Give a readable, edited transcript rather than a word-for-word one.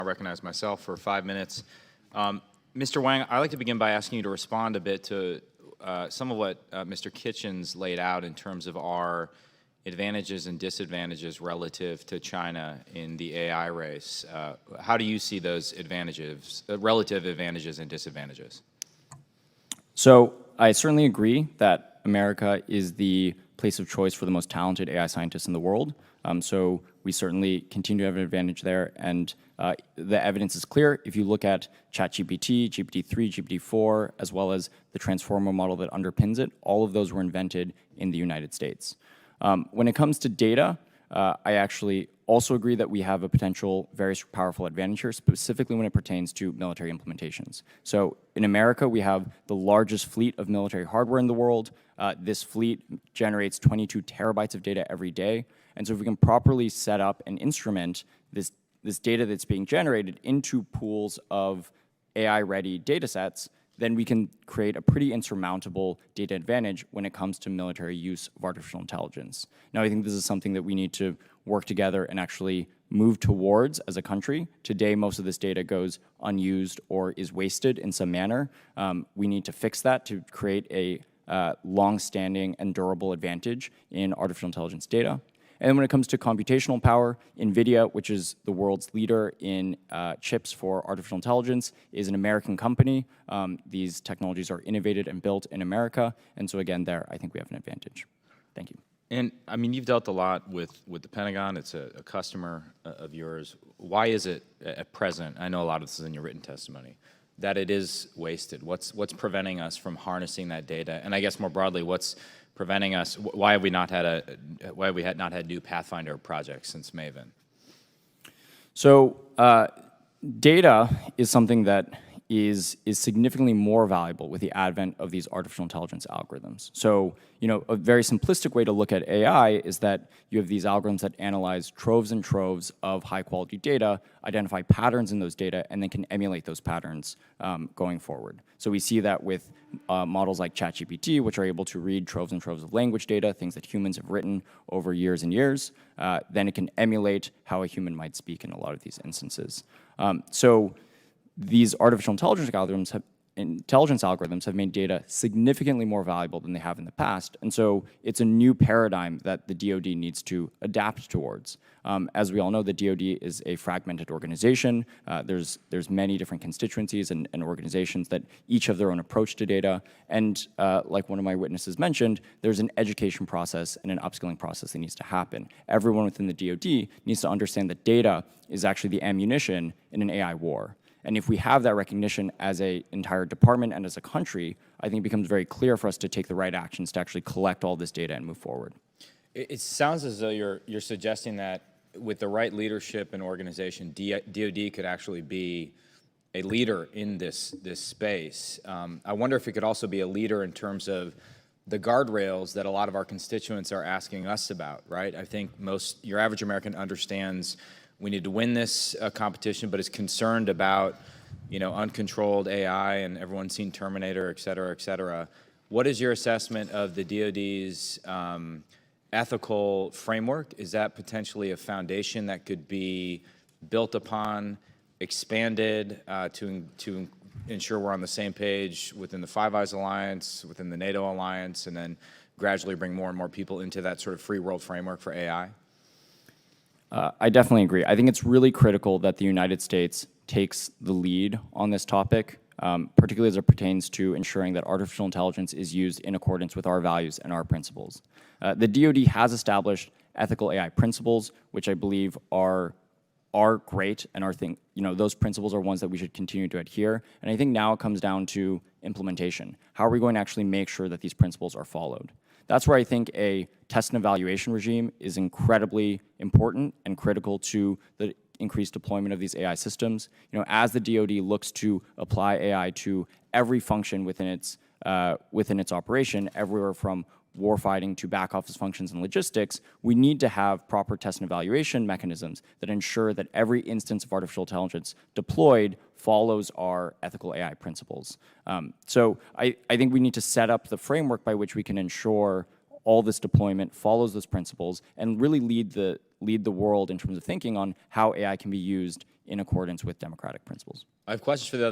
I recognize myself for 5 minutes. Mr. Wang, I'd like to begin by asking you to respond a bit to some of what Mr. Kitchens laid out in terms of our advantages and disadvantages relative to China in the AI race. How do you see those advantages, relative advantages and disadvantages? So I certainly agree that America is the place of choice for the most talented AI scientists in the world. So we certainly continue to have an advantage there, and the evidence is clear. If you look at ChatGPT, GPT-3, GPT-4, as well as the transformer model that underpins it, all of those were invented in the United States. When it comes to data, I actually also agree that we have a potential very powerful advantage here, specifically when it pertains to military implementations. So in America, we have the largest fleet of military hardware in the world. This fleet generates 22 terabytes of data every day. And so if we can properly set up and instrument this data that's being generated into pools of AI-ready data sets, then we can create a pretty insurmountable data advantage when it comes to military use of artificial intelligence. Now, I think this is something that we need to work together and actually move towards as a country. Today, most of this data goes unused or is wasted in some manner. We need to fix that to create a long-standing and durable advantage in artificial intelligence data. And then when it comes to computational power, NVIDIA, which is the world's leader in chips for artificial intelligence, is an American company. These technologies are innovated and built in America. And so again, there, I think we have an advantage. Thank you. And I mean, you've dealt a lot with the Pentagon. It's a customer of yours. Why is it at present, I know a lot of this is in your written testimony, that it is wasted? What's preventing us from harnessing that data? And I guess more broadly, what's preventing us? Why have we not had new Pathfinder projects since Maven? So data is something that is significantly more valuable with the advent of these artificial intelligence algorithms. So, a very simplistic way to look at AI is that you have these algorithms that analyze troves and troves of high-quality data, identify patterns in those data, and then can emulate those patterns going forward. So we see that with models like ChatGPT, which are able to read troves and troves of language data, things that humans have written over years and years. Then it can emulate how a human might speak in a lot of these instances. So these artificial intelligence algorithms have made data significantly more valuable than they have in the past. And so it's a new paradigm that the DoD needs to adapt towards. As we all know, the DoD is a fragmented organization. There's many different constituencies and organizations that each have their own approach to data. And like one of my witnesses mentioned, there's an education process and an upskilling process that needs to happen. Everyone within the DoD needs to understand that data is actually the ammunition in an AI war. And if we have that recognition as an entire department and as a country, I think it becomes very clear for us to take the right actions to actually collect all this data and move forward. It sounds as though you're suggesting that with the right leadership and organization, DoD could actually be a leader in this space. I wonder if it could also be a leader in terms of the guardrails that a lot of our constituents are asking us about, right? I think your average American understands we need to win this competition, but is concerned about, uncontrolled AI, and everyone's seen Terminator, et cetera, et cetera. What is your assessment of the DoD's ethical framework? Is that potentially a foundation that could be built upon, expanded to ensure we're on the same page within the Five Eyes Alliance, within the NATO alliance, and then gradually bring more and more people into that sort of free world framework for AI? I definitely agree. I think it's really critical that the United States takes the lead on this topic, particularly as it pertains to ensuring that artificial intelligence is used in accordance with our values and our principles. The DoD has established ethical AI principles, which I believe are great, and those principles are ones that we should continue to adhere. And I think now it comes down to implementation. How are we going to actually make sure that these principles are followed? That's where I think a test and evaluation regime is incredibly important and critical to the increased deployment of these AI systems. As the DoD looks to apply AI to every function within its operation, everywhere from warfighting to back office functions and logistics, we need to have proper test and evaluation mechanisms that ensure that every instance of artificial intelligence deployed follows our ethical AI principles. So I think we need to set up the framework by which we can ensure all this deployment follows those principles and really lead the lead the world in terms of thinking on how AI can be used in accordance with democratic principles. I have questions for the other